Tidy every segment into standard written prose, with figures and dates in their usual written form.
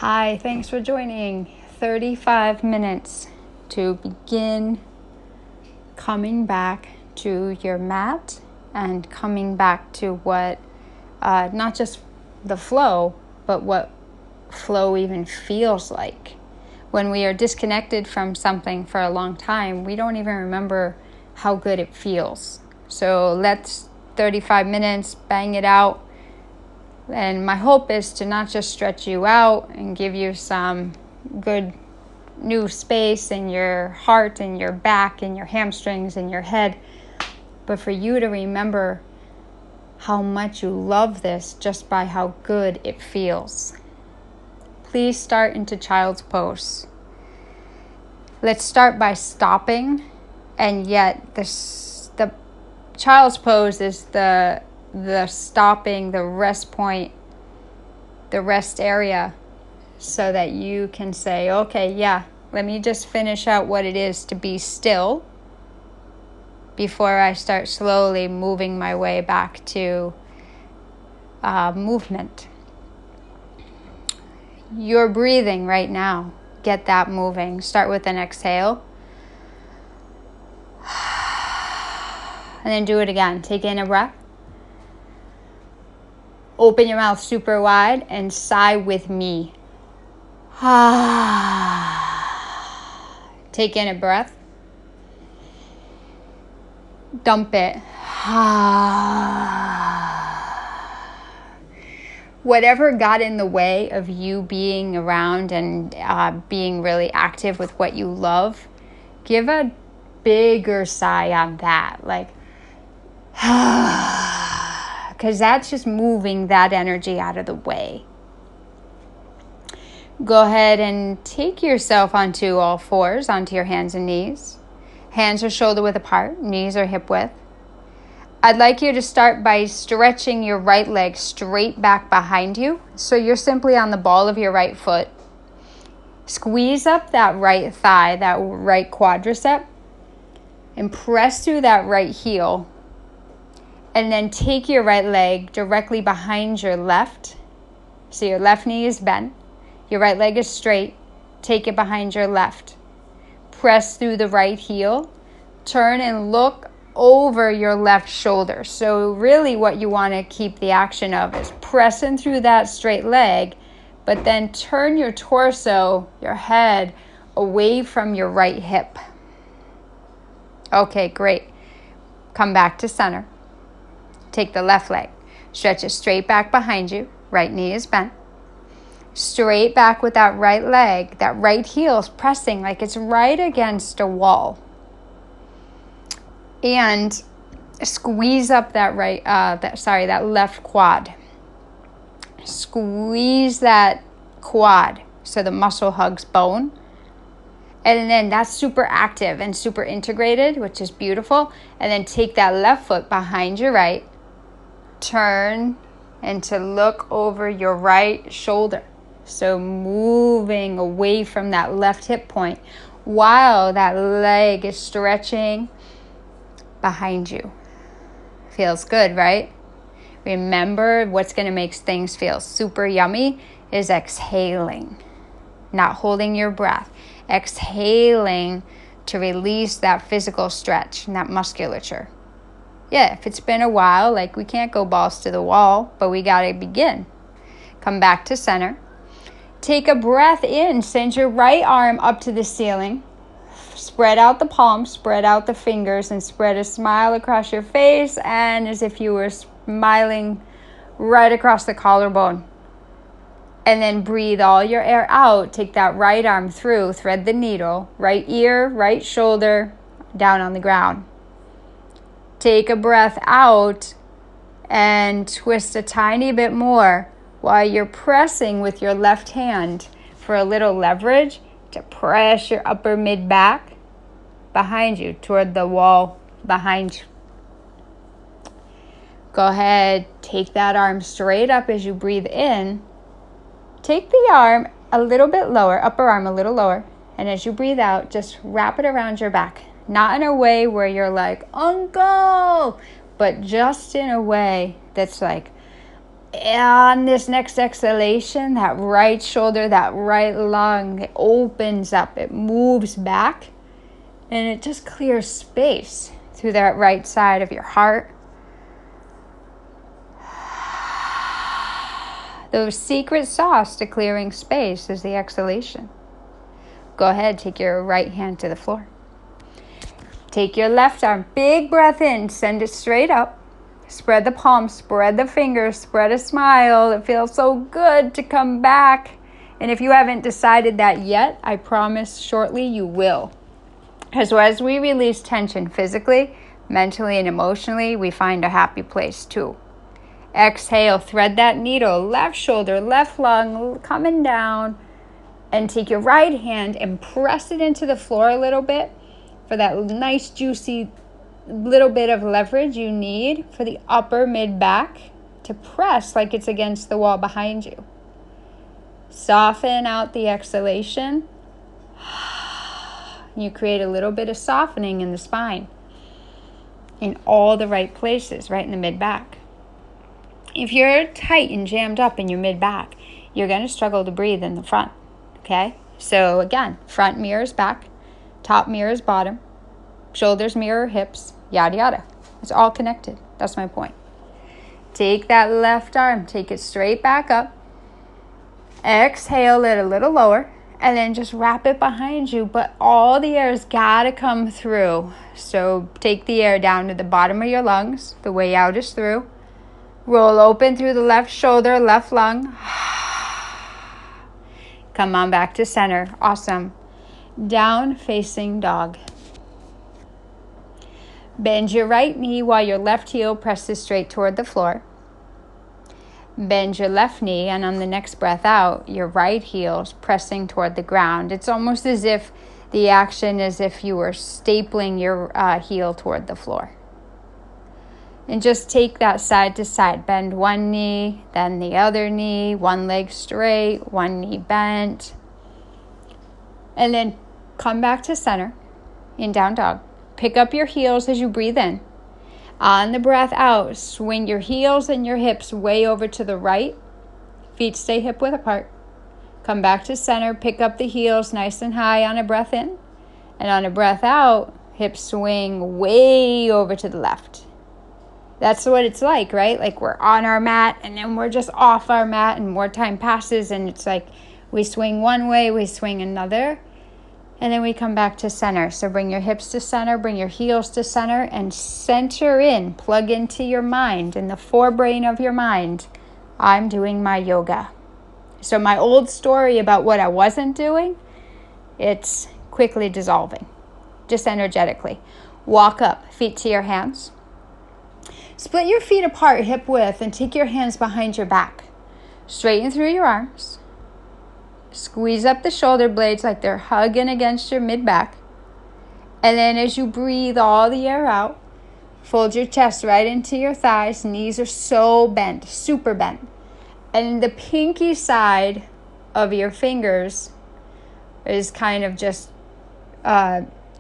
Hi, thanks for joining. 35 minutes to begin coming back to your mat and coming back to what, not just the flow, but what flow even feels like. When we are disconnected from something for a long time, we don't even remember how good it feels. So let's 35 minutes, bang it out. And my hope is to not just stretch you out and give you some good new space in your heart and your back and your hamstrings and your head, but for you to remember how much you love this just by how good it feels. Please start into child's pose. Let's start by stopping, and yet the child's pose is the stopping, the rest point, the rest area, so that you can say, okay, yeah, let me just finish out what it is to be still before I start slowly moving my way back to movement. You're breathing right now. Get that moving. Start with an exhale. And then do it again. Take in a breath. Open your mouth super wide and sigh with me. Take in a breath. Dump it. Whatever got in the way of you being around and being really active with what you love, give a bigger sigh on that. Like, because that's just moving that energy out of the way. Go ahead and take yourself onto all fours, onto your hands and knees. Hands are shoulder width apart, knees are hip width. I'd like you to start by stretching your right leg straight back behind you. So you're simply on the ball of your right foot. Squeeze up that right thigh, that right quadricep, and press through that right heel. And then take your right leg directly behind your left. So your left knee is bent. Your right leg is straight. Take it behind your left. Press through the right heel. Turn and look over your left shoulder. So really what you want to keep the action of is pressing through that straight leg, but then turn your torso, your head, away from your right hip. Okay, great. Come back to center. Take the left leg. Stretch it straight back behind you. Right knee is bent. Straight back with that right leg. That right heel is pressing like it's right against a wall. And squeeze up that that left quad. Squeeze that quad so the muscle hugs bone. And then that's super active and super integrated, which is beautiful. And then take that left foot behind your right. Turn and to look over your right shoulder. So moving away from that left hip point while that leg is stretching behind you. Feels good, right? Remember, what's going to make things feel super yummy is exhaling, not holding your breath. Exhaling to release that physical stretch and that musculature. Yeah, if it's been a while, like we can't go balls to the wall, but we got to begin. Come back to center. Take a breath in. Send your right arm up to the ceiling. Spread out the palms, spread out the fingers, and spread a smile across your face, and as if you were smiling right across the collarbone. And then breathe all your air out. Take that right arm through, thread the needle, right ear, right shoulder, down on the ground. Take a breath out and twist a tiny bit more while you're pressing with your left hand for a little leverage to press your upper mid back behind you toward the wall behind you. Go ahead, take that arm straight up as you breathe in. Take the arm a little bit lower, upper arm a little lower, and as you breathe out, just wrap it around your back. Not in a way where you're like, uncle, but just in a way that's like, On this next exhalation, that right shoulder, that right lung, it opens up, it moves back, and it just clears space through that right side of your heart. The secret sauce to clearing space is the exhalation. Go ahead, take your right hand to the floor. Take your left arm, big breath in, send it straight up. Spread the palms, spread the fingers, spread a smile. It feels so good to come back. And if you haven't decided that yet, I promise shortly you will. So as we release tension physically, mentally, and emotionally, we find a happy place too. Exhale, thread that needle, left shoulder, left lung, coming down. And take your right hand and press it into the floor a little bit for that nice, juicy little bit of leverage you need for the upper mid-back to press like it's against the wall behind you. Soften out the exhalation. You create a little bit of softening in the spine in all the right places, right in the mid-back. If you're tight and jammed up in your mid-back, you're going to struggle to breathe in the front, okay? So again, front mirrors back, top mirrors bottom, shoulders mirror hips, yada yada. It's all connected. That's my point. Take that left arm, take it straight back up. Exhale it a little lower, and then just wrap it behind you, but all the air's got to come through. So take the air down to the bottom of your lungs. The way out is through. Roll open through the left shoulder, left lung. Come on back to center. Awesome. Down facing dog. Bend your right knee while your left heel presses straight toward the floor. Bend your left knee, and on the next breath out, your right heel is pressing toward the ground. It's almost as if the action is if you were stapling your heel toward the floor. And just take that side to side. Bend one knee, then the other knee, one leg straight, one knee bent. And then come back to center in down dog. Pick up your heels as you breathe in. On the breath out, swing your heels and your hips way over to the right. Feet stay hip width apart. Come back to center. Pick up the heels nice and high on a breath in. And on a breath out, hips swing way over to the left. That's what it's like, right? Like we're on our mat and then we're just off our mat and more time passes and it's like we swing one way, we swing another. And then we come back to center. So bring your hips to center, bring your heels to center, and center in. Plug into your mind, in the forebrain of your mind. I'm doing my yoga. So my old story about what I wasn't doing, it's quickly dissolving, just energetically. Walk up, feet to your hands. Split your feet apart, hip width, and take your hands behind your back. Straighten through your arms. Squeeze up the shoulder blades like they're hugging against your mid-back. And then as you breathe all the air out, fold your chest right into your thighs. Knees are so bent, super bent. And the pinky side of your fingers is kind of just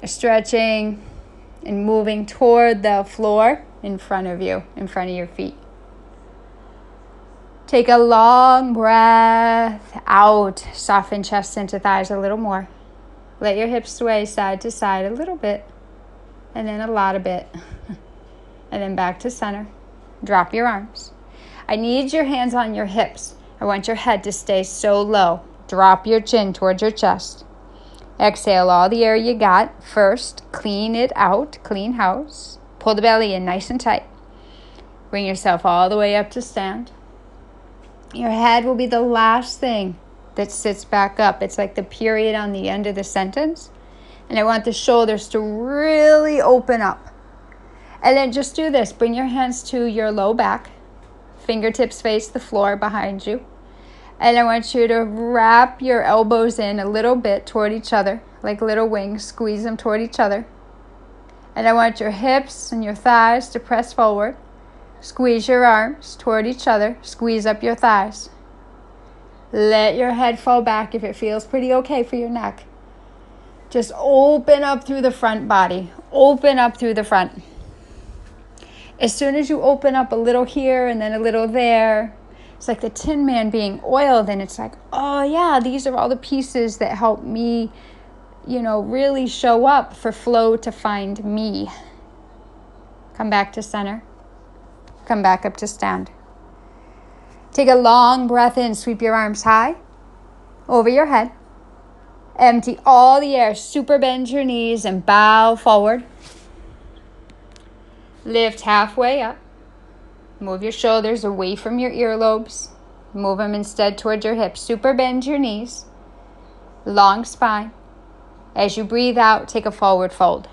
stretching and moving toward the floor in front of you, in front of your feet. Take a long breath out. Soften chest into thighs a little more. Let your hips sway side to side a little bit. And then a lot of bit. And then back to center. Drop your arms. I need your hands on your hips. I want your head to stay so low. Drop your chin towards your chest. Exhale all the air you got. First, clean it out. Clean house. Pull the belly in nice and tight. Bring yourself all the way up to stand. Your head will be the last thing that sits back up. It's like the period on the end of the sentence. And I want the shoulders to really open up. And then just do this. Bring your hands to your low back. Fingertips face the floor behind you. And I want you to wrap your elbows in a little bit toward each other, like little wings. Squeeze them toward each other. And I want your hips and your thighs to press forward. Squeeze your arms toward each other. Squeeze up your thighs. Let your head fall back if it feels pretty okay for your neck. Just open up through the front body. Open up through the front. As soon as you open up a little here and then a little there, It's like the Tin Man being oiled, and it's like, oh yeah, these are all the pieces that help me, really show up for flow to find me. Come back to center. Come back up to stand. Take a long breath in. Sweep your arms high over your head. Empty all the air. Super bend your knees and bow forward. Lift halfway up. Move your shoulders away from your earlobes. Move them instead towards your hips. Super bend your knees. Long spine. As you breathe out, take a forward fold.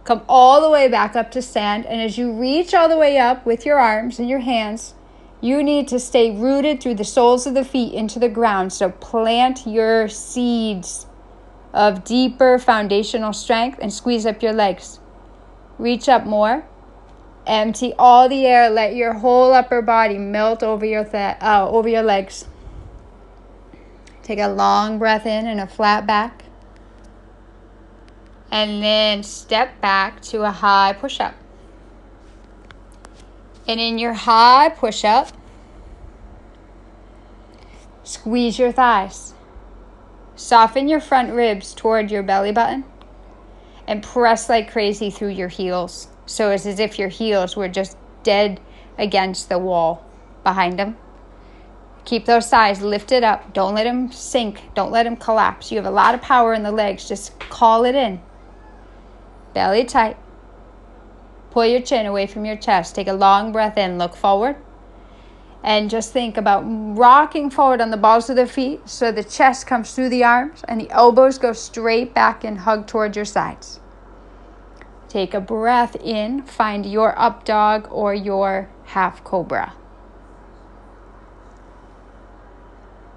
Come all the way back up to stand. And as you reach all the way up with your arms and your hands, you need to stay rooted through the soles of the feet into the ground. So plant your seeds of deeper foundational strength and squeeze up your legs. Reach up more. Empty all the air. Let your whole upper body melt over your legs. Take a long breath in and a flat back. And then step back to a high push-up. And in your high push-up, squeeze your thighs. Soften your front ribs toward your belly button. And press like crazy through your heels. So it's as if your heels were just dead against the wall behind them. Keep those thighs lifted up. Don't let them sink. Don't let them collapse. You have a lot of power in the legs. Just call it in. Belly tight. Pull your chin away from your chest. Take a long breath in. Look forward. And just think about rocking forward on the balls of the feet so the chest comes through the arms and the elbows go straight back and hug towards your sides. Take a breath in. Find your up dog or your half cobra.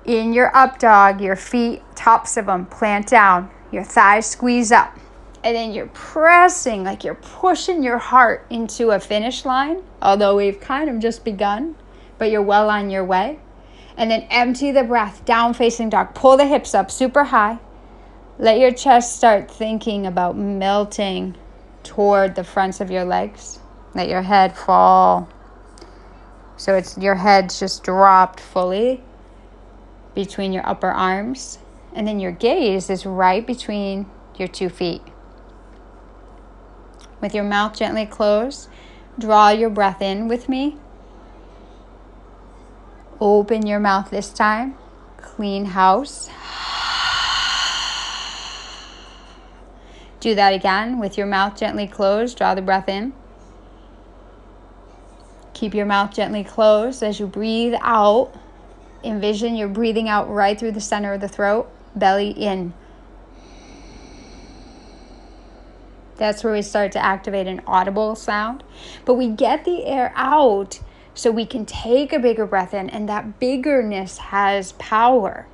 In your up dog, your feet, tops of them, plant down. Your thighs squeeze up. And then you're pressing, like you're pushing your heart into a finish line. Although we've kind of just begun, but you're well on your way. And then empty the breath, down facing dog. Pull the hips up super high. Let your chest start thinking about melting toward the fronts of your legs. Let your head fall. So your head's just dropped fully between your upper arms. And then your gaze is right between your 2 feet. With your mouth gently closed, draw your breath in with me. Open your mouth this time. Clean house. Do that again with your mouth gently closed. Draw the breath in. Keep your mouth gently closed as you breathe out. Envision you're breathing out right through the center of the throat. Belly in. That's where we start to activate an audible sound. But we get the air out so we can take a bigger breath in. And that biggerness has power.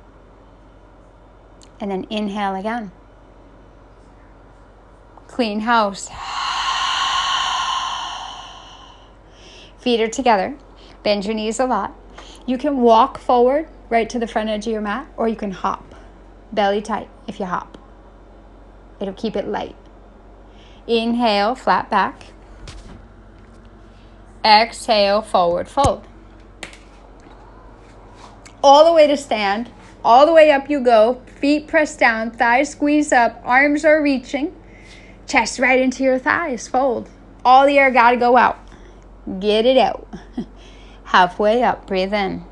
And then inhale again. Clean house. Feet are together. Bend your knees a lot. You can walk forward right to the front edge of your mat, or you can hop. Belly tight if you hop. It'll keep it light. Inhale, flat back. Exhale, forward fold. All the way to stand. All the way up you go. Feet press down, thighs squeeze up, arms are reaching. Chest right into your thighs, fold. All the air gotta go out. Get it out. Halfway up, breathe in.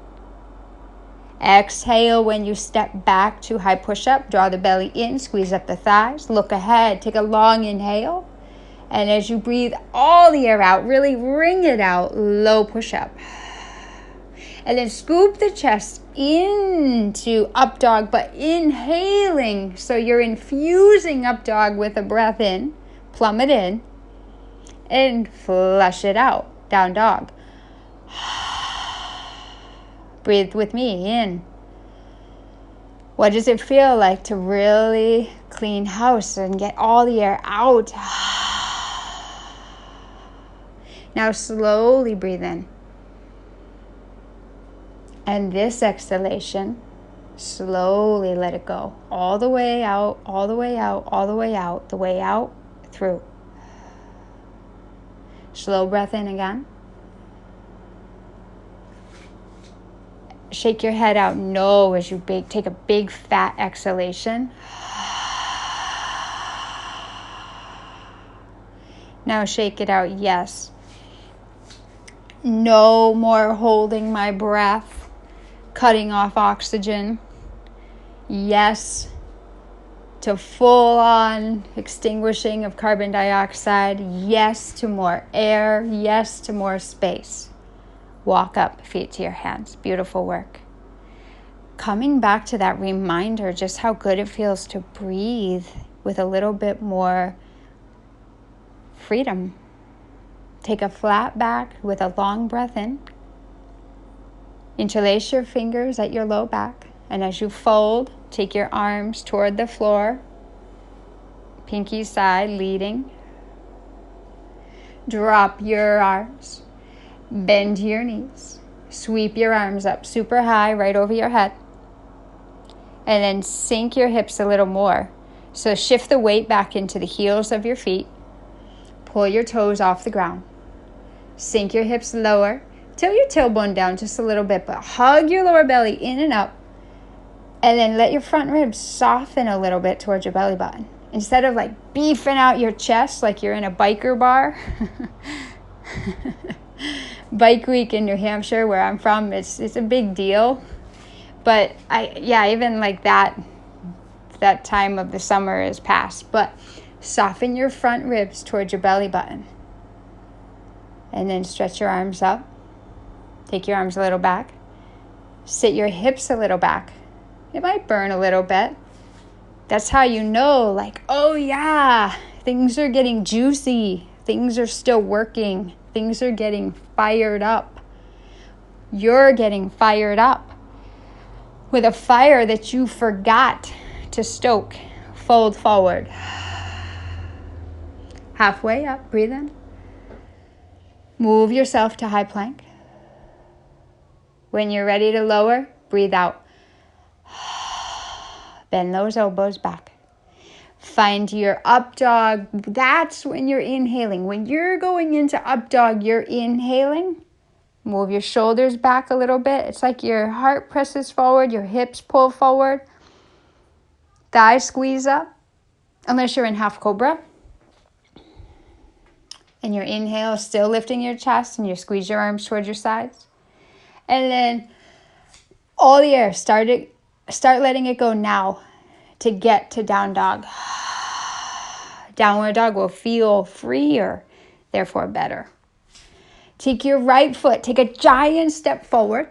Exhale when you step back to high push-up. Draw the belly in, squeeze up the thighs. Look ahead, take a long inhale. And as you breathe all the air out, really wring it out, low push-up. And then scoop the chest into up dog, but inhaling. So you're infusing up dog with a breath in, plumb it in, and flush it out, down dog. Breathe with me in. What does it feel like to really clean house and get all the air out? Now slowly breathe in. And this exhalation, slowly let it go. All the way out, all the way out, all the way out, the way out, through. Slow breath in again. Shake your head out no as you take a big fat exhalation. Now shake it out yes. No more holding my breath, cutting off oxygen. Yes to full on extinguishing of carbon dioxide. Yes to more air. Yes to more space. Walk up, feet to your hands. Beautiful work. Coming back to that reminder just how good it feels to breathe with a little bit more freedom. Take a flat back with a long breath in. Interlace your fingers at your low back. And as you fold, take your arms toward the floor. Pinky side leading. Drop your arms. Bend your knees. Sweep your arms up super high right over your head. And then sink your hips a little more. So shift the weight back into the heels of your feet. Pull your toes off the ground. Sink your hips lower. Tilt your tailbone down just a little bit, but hug your lower belly in and up. And then let your front ribs soften a little bit towards your belly button. Instead of like beefing out your chest like you're in a biker bar. Bike week in New Hampshire, where I'm from, it's a big deal. But even like that time of the summer is past. But soften your front ribs towards your belly button. And then stretch your arms up. Take your arms a little back. Sit your hips a little back. It might burn a little bit. That's how you know, like, oh yeah, things are getting juicy. Things are still working. Things are getting fired up. You're getting fired up with a fire that you forgot to stoke. Fold forward. Halfway up, breathe in. Move yourself to high plank. When you're ready to lower, breathe out. Bend those elbows back. Find your up dog. That's when you're inhaling. When you're going into up dog, you're inhaling. Move your shoulders back a little bit. It's like your heart presses forward, your hips pull forward. Thighs squeeze up, unless you're in half cobra. And your inhale is still lifting your chest, and you squeeze your arms towards your sides. And then all the air, start letting it go now to get to down dog. Downward dog will feel freer, therefore better. Take your right foot, take a giant step forward.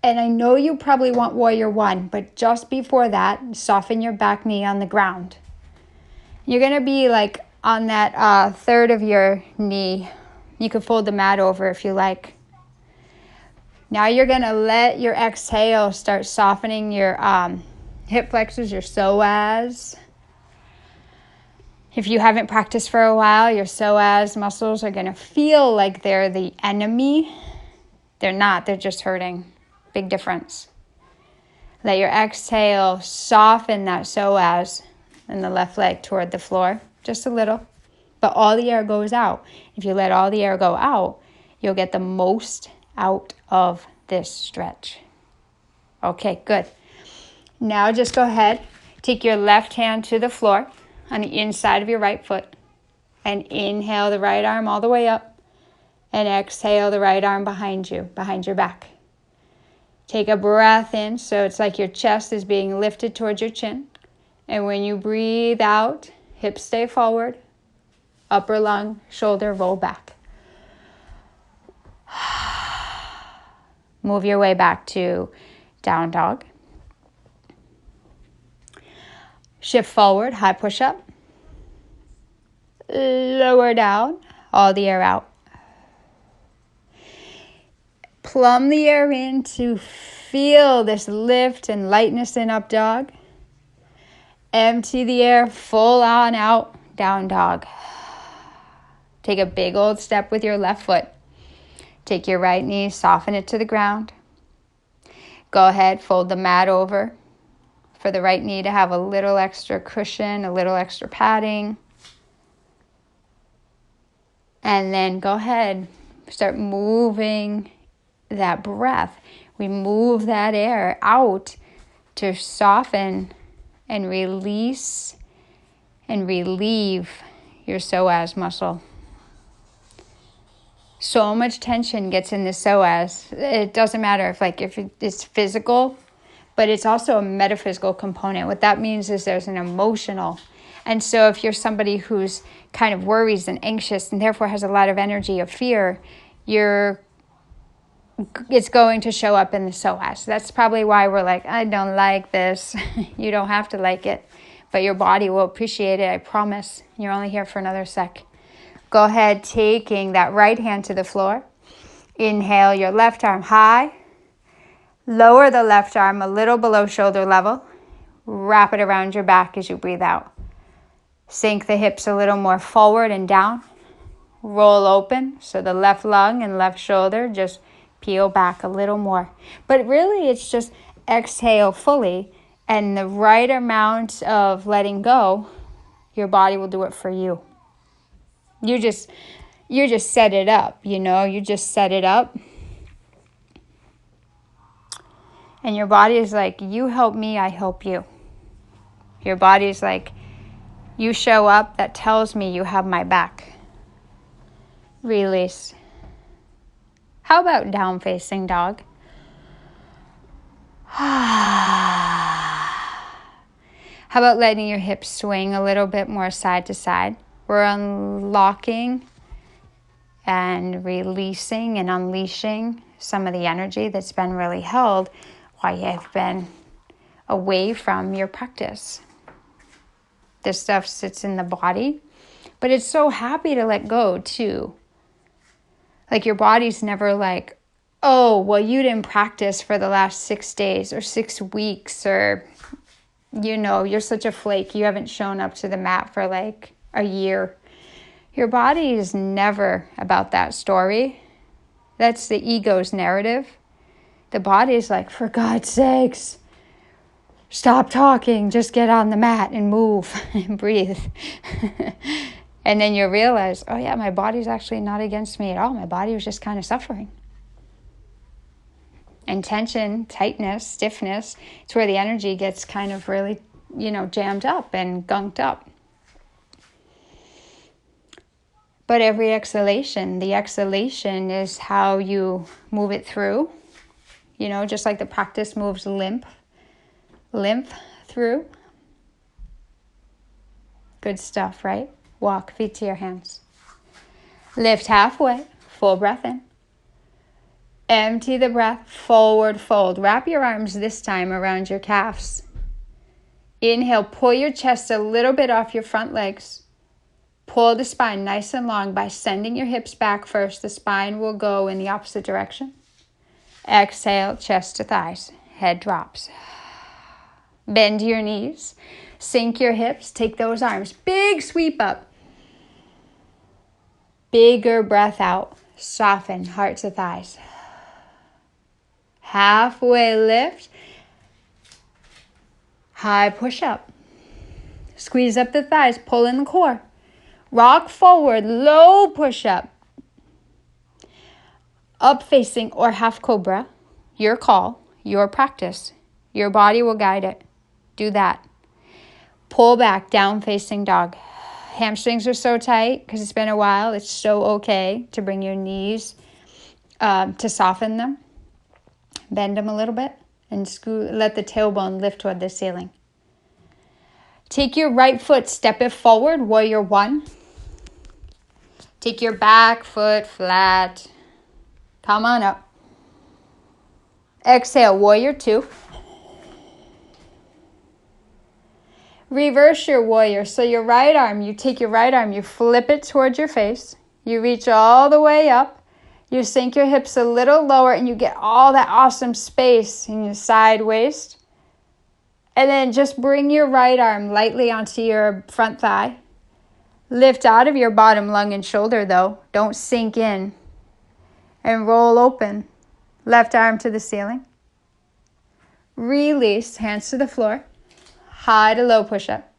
And I know you probably want warrior one, but just before that, soften your back knee on the ground. You're going to be like on that third of your knee. You can fold the mat over if you like. Now you're going to let your exhale start softening your hip flexors, your psoas. If you haven't practiced for a while, your psoas muscles are going to feel like they're the enemy. They're not. They're just hurting. Big difference. Let your exhale soften that psoas and the left leg toward the floor. Just a little. But all the air goes out. If you let all the air go out, you'll get the most out of this stretch. Okay, good. Now just go ahead. Take your left hand to the floor on the inside of your right foot. And inhale the right arm all the way up. And exhale the right arm behind you, behind your back. Take a breath in, so it's like your chest is being lifted towards your chin. And when you breathe out, hips stay forward, upper lung, shoulder roll back. Move your way back to down dog. Shift forward, high push-up. Lower down, all the air out. Plumb the air in to feel this lift and lightness in up dog. Empty the air full on out, down dog. Take a big old step with your left foot. Take your right knee, soften it to the ground. Go ahead, fold the mat over for the right knee to have a little extra cushion, a little extra padding. And then go ahead, start moving that breath. We move that air out to soften and release and relieve your psoas muscle. So much tension gets in the psoas. It doesn't matter if it's physical, but it's also a metaphysical component. What that means is there's an emotional. And so if you're somebody who's kind of worries and anxious and therefore has a lot of energy of fear, it's going to show up in the psoas. That's probably why we're like, I don't like this. You don't have to like it, but your body will appreciate it, I promise. You're only here for another sec. Go ahead, taking that right hand to the floor. Inhale your left arm high. Lower the left arm a little below shoulder level. Wrap it around your back as you breathe out. Sink the hips a little more forward and down. Roll open so the left lung and left shoulder just peel back a little more. But really it's just exhale fully, and the right amount of letting go, your body will do it for you. You just set it up, you just set it up. And your body is like, you help me, I help you. Your body is like, you show up, that tells me you have my back. Release. How about down facing dog? How about letting your hips swing a little bit more side to side? We're unlocking and releasing and unleashing some of the energy that's been really held while you've been away from your practice. This stuff sits in the body, but it's so happy to let go too. Like your body's never like, oh, well, you didn't practice for the last 6 days or 6 weeks, or, you're such a flake. You haven't shown up to the mat for like a year. Your body is never about that story. That's the ego's narrative. The body is like, for God's sakes, stop talking, just get on the mat and move and breathe. And then you realize, oh yeah, my body's actually not against me at all. My body was just kind of suffering. And tension, tightness, stiffness, it's where the energy gets kind of really, jammed up and gunked up. But every exhalation, the exhalation is how you move it through. Just like the practice moves lymph through. Good stuff, right? Walk, feet to your hands. Lift halfway, full breath in. Empty the breath, forward fold. Wrap your arms this time around your calves. Inhale, pull your chest a little bit off your front legs. Pull the spine nice and long by sending your hips back first. The spine will go in the opposite direction. Exhale, chest to thighs. Head drops. Bend your knees. Sink your hips. Take those arms. Big sweep up. Bigger breath out. Soften, heart to thighs. Halfway lift. High push up. Squeeze up the thighs. Pull in the core. Rock forward. Low push up. Up facing or half cobra. Your call. Your practice. Your body will guide it. Do that. Pull back. Down facing dog. Hamstrings are so tight because it's been a while. It's so okay to bring your knees to soften them. Bend them a little bit and let the tailbone lift toward the ceiling. Take your right foot, step it forward, warrior one. Take your back foot flat. Come on up. Exhale, warrior two. Reverse your warrior. So your right arm, you take your right arm, you flip it towards your face. You reach all the way up. You sink your hips a little lower and you get all that awesome space in your side waist. And then just bring your right arm lightly onto your front thigh. Lift out of your bottom lung and shoulder though. Don't sink in. And roll open. Left arm to the ceiling. Release, hands to the floor. High to low push up.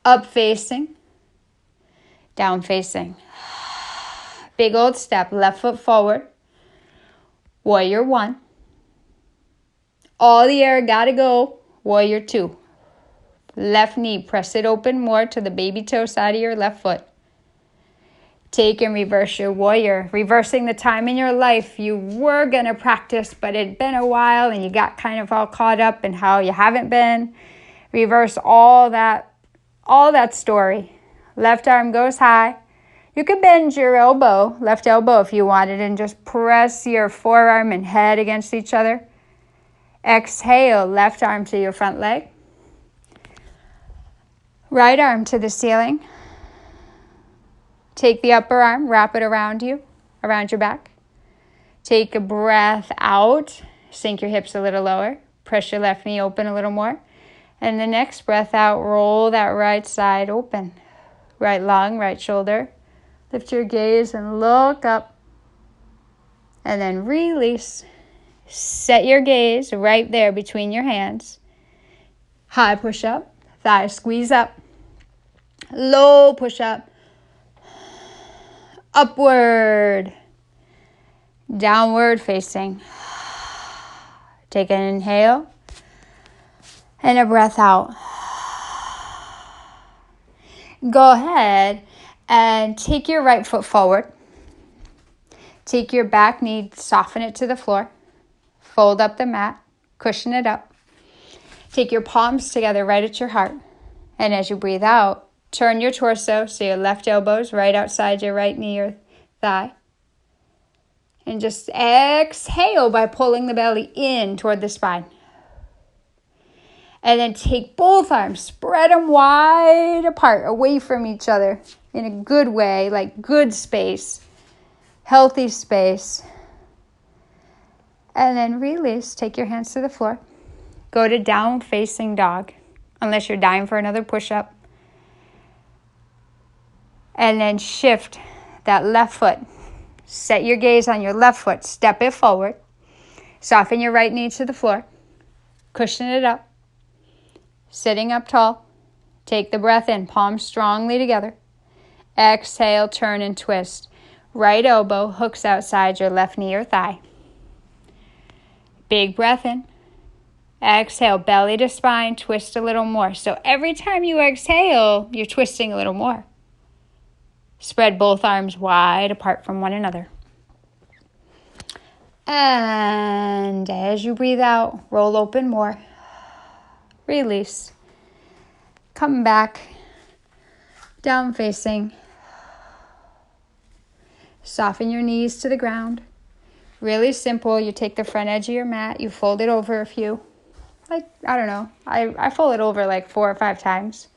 Up facing. Down facing. Big old step, left foot forward. Warrior 1. All the air gotta go. Warrior 2. Left knee, press it open more to the baby toe side of your left foot. Take and reverse your warrior. Reversing the time in your life you were going to practice, but it'd been a while and you got kind of all caught up in how you haven't been. Reverse all that story. Left arm goes high. You could bend your left elbow if you wanted, and just press your forearm and head against each other. Exhale, left arm to your front leg. Right arm to the ceiling. Take the upper arm, wrap it around you, around your back. Take a breath out, sink your hips a little lower. Press your left knee open a little more. And the next breath out, roll that right side open. Right lung, right shoulder. Lift your gaze and look up. And then release. Set your gaze right there between your hands. High push up, thigh squeeze up. Low push up. Upward, downward facing. Take an inhale and a breath out. Go ahead and take your right foot forward. Take your back knee, soften it to the floor. Fold up the mat, cushion it up. Take your palms together right at your heart. And as you breathe out, turn your torso so your left elbow's right outside your right knee or thigh. And just exhale by pulling the belly in toward the spine. And then take both arms, spread them wide apart, away from each other in a good way, like good space, healthy space. And then release, take your hands to the floor. Go to down facing dog, unless you're dying for another push-up. And then shift that left foot. Set your gaze on your left foot. Step it forward. Soften your right knee to the floor. Cushion it up. Sitting up tall. Take the breath in. Palms strongly together. Exhale, turn and twist. Right elbow hooks outside your left knee or thigh. Big breath in. Exhale, belly to spine. Twist a little more. So every time you exhale, you're twisting a little more. Spread both arms wide apart from one another. And as you breathe out, roll open more. Release. Come back. Down facing. Soften your knees to the ground. Really simple. You take the front edge of your mat. You fold it over a few. I fold it over like 4 or 5 times.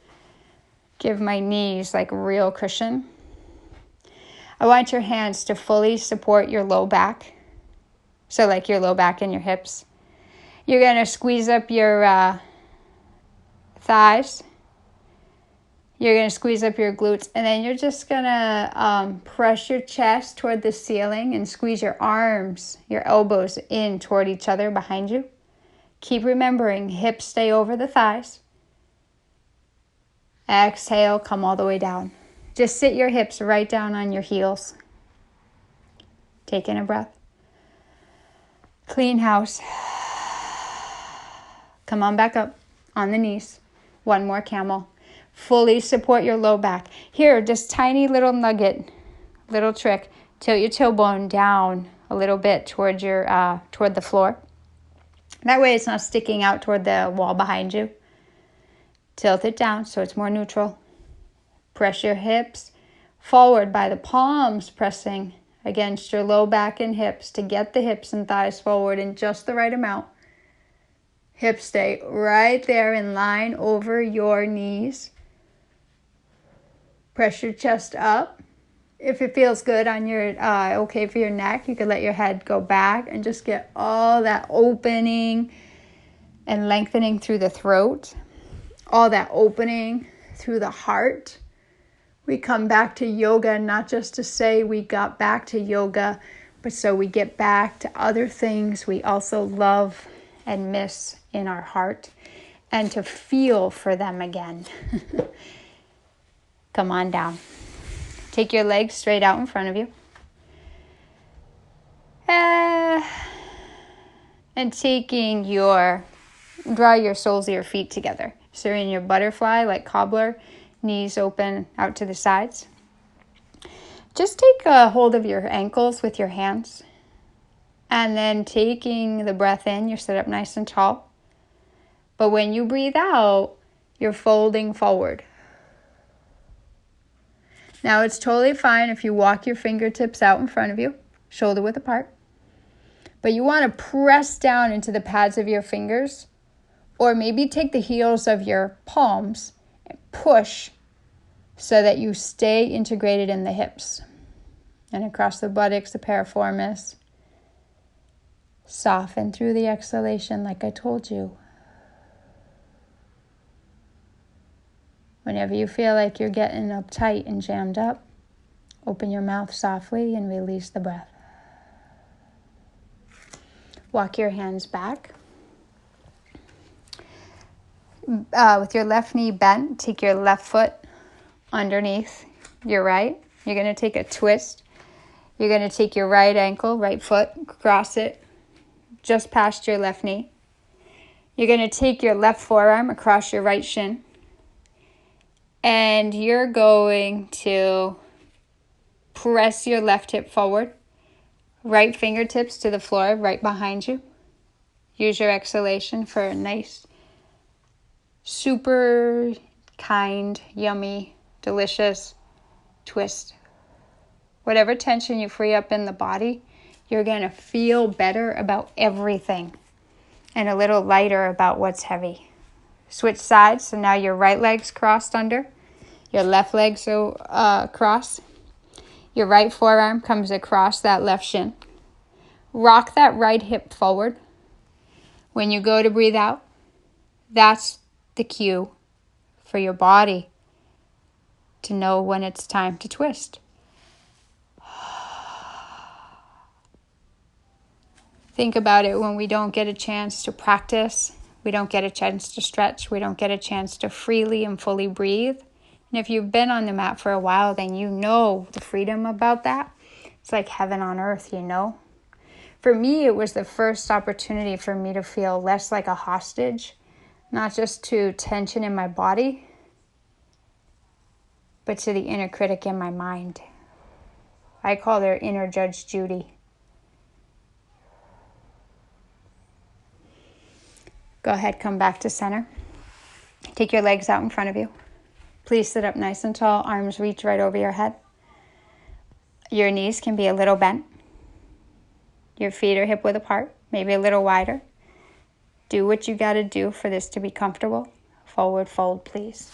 Give my knees like real cushion. I want your hands to fully support your low back. So like your low back and your hips. You're going to squeeze up your thighs. You're going to squeeze up your glutes. And then you're just going to press your chest toward the ceiling and squeeze your arms, your elbows in toward each other behind you. Keep remembering, hips stay over the thighs. Exhale, come all the way down. Just sit your hips right down on your heels. Take in a breath. Clean house. Come on back up on the knees. One more camel. Fully support your low back. Here, just tiny little nugget, little trick. Tilt your tailbone down a little bit toward the floor. That way it's not sticking out toward the wall behind you. Tilt it down so it's more neutral. Press your hips forward by the palms pressing against your low back and hips to get the hips and thighs forward in just the right amount. Hips stay right there in line over your knees. Press your chest up. If it feels good on your, okay for your neck, you can let your head go back and just get all that opening and lengthening through the throat. All that opening through the heart. We come back to yoga not just to say we got back to yoga, but so we get back to other things we also love and miss in our heart, and to feel for them again. Come on down. Take your legs straight out in front of you. And draw your soles of your feet together. So you're in your butterfly, like cobbler, knees open out to the sides. Just take a hold of your ankles with your hands. And then taking the breath in, you sit up nice and tall. But when you breathe out, you're folding forward. Now it's totally fine if you walk your fingertips out in front of you, shoulder width apart. But you want to press down into the pads of your fingers, or maybe take the heels of your palms and push so that you stay integrated in the hips and across the buttocks, the piriformis. Soften through the exhalation like I told you. Whenever you feel like you're getting uptight and jammed up, open your mouth softly and release the breath. Walk your hands back. With your left knee bent, take your left foot underneath your right. You're going to take a twist. You're going to take your right ankle, right foot, cross it just past your left knee. You're going to take your left forearm across your right shin. And you're going to press your left hip forward. Right fingertips to the floor right behind you. Use your exhalation for a nice, super kind, yummy, delicious twist. Whatever tension you free up in the body, you're going to feel better about everything and a little lighter about what's heavy. Switch sides, so now your right leg's crossed under, your left leg's crossed. Your right forearm comes across that left shin. Rock that right hip forward. When you go to breathe out, that's the cue for your body to know when it's time to twist. Think about it when we don't get a chance to practice, we don't get a chance to stretch, we don't get a chance to freely and fully breathe. And if you've been on the mat for a while, then you know the freedom about that. It's like heaven on earth, you know. For me, it was the first opportunity for me to feel less like a hostage, not just to tension in my body, but to the inner critic in my mind. I call her inner Judge Judy. Go ahead, come back to center. Take your legs out in front of you. Please sit up nice and tall, arms reach right over your head. Your knees can be a little bent. Your feet are hip width apart, maybe a little wider. Do what you got to do for this to be comfortable. Forward fold, please.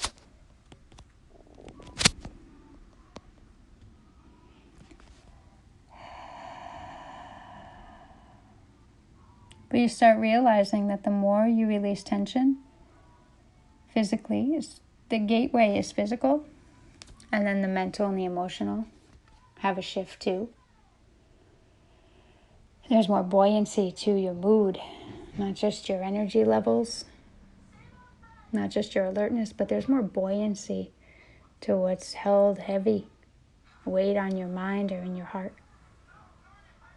But you start realizing that the more you release tension physically, the gateway is physical, and then the mental and the emotional have a shift too. There's more buoyancy to your mood, not just your energy levels, not just your alertness, but there's more buoyancy to what's held heavy, weight on your mind or in your heart.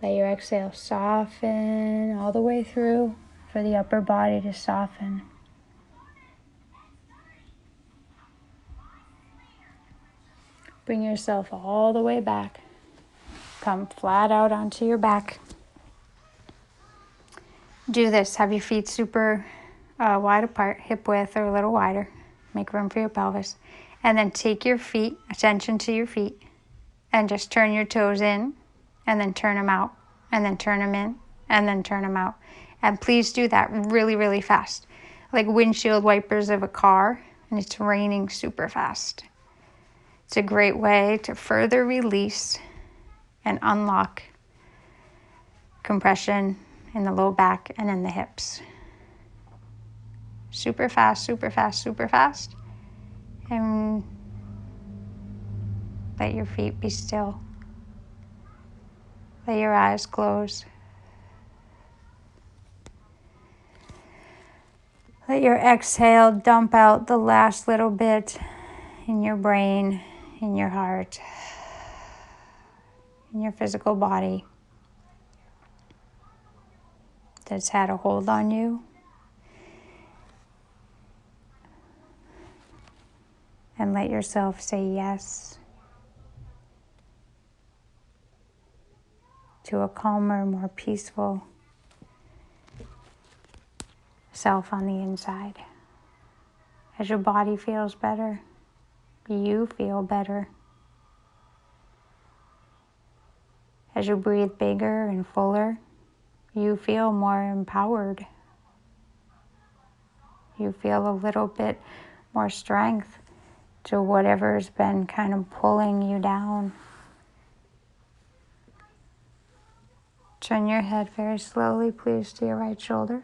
Let your exhale soften all the way through for the upper body to soften. Bring yourself all the way back. Come flat out onto your back. Do this. Have your feet super wide apart, hip width or a little wider. Make room for your pelvis. And then take your feet, attention to your feet, and just turn your toes in, and then turn them out, and then turn them in, and then turn them out. And please do that really, really fast. Like windshield wipers of a car, and it's raining super fast. It's a great way to further release and unlock compression in the low back and in the hips. Super fast, super fast, super fast. And let your feet be still. Let your eyes close. Let your exhale dump out the last little bit in your brain, in your heart, in your physical body. that's had a hold on you. And let yourself say yes to a calmer, more peaceful self on the inside. As your body feels better, you feel better. As you breathe bigger and fuller, you feel more empowered. You feel a little bit more strength to whatever's been kind of pulling you down. Turn your head very slowly, please, to your right shoulder.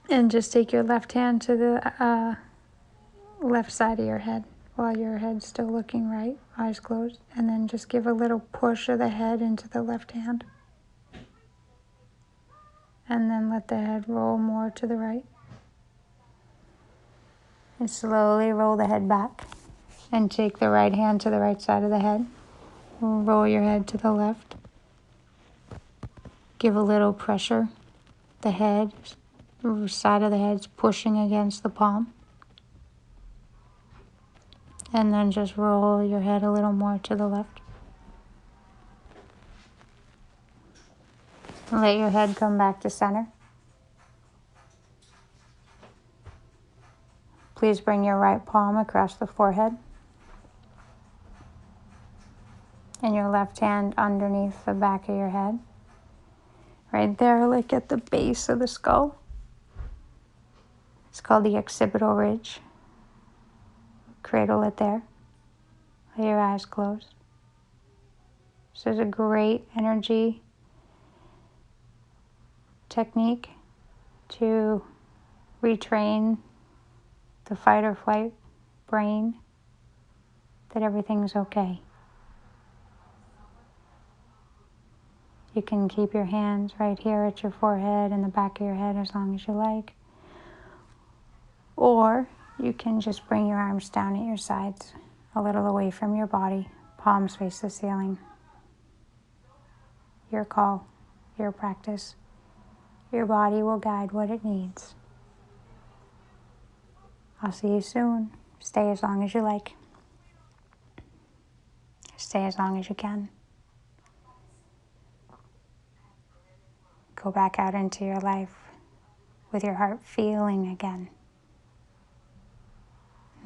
And just take your left hand to the left side of your head while your head's still looking right, eyes closed. And then just give a little push of the head into the left hand. And then let the head roll more to the right. And slowly roll the head back. And take the right hand to the right side of the head. Roll your head to the left. Give a little pressure. The head, side of the head's pushing against the palm. And then just roll your head a little more to the left. Let your head come back to center. Please bring your right palm across the forehead. And your left hand underneath the back of your head. Right there, like at the base of the skull. It's called the occipital ridge. Cradle it there. With your eyes closed. This is a great energy technique to retrain the fight or flight brain that everything's okay. You can keep your hands right here at your forehead and the back of your head as long as you like. Or you can just bring your arms down at your sides, a little away from your body, palms face the ceiling. Your call, your practice. Your body will guide what it needs. I'll see you soon. Stay as long as you like. Stay as long as you can. Go back out into your life with your heart feeling again.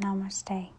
Namaste.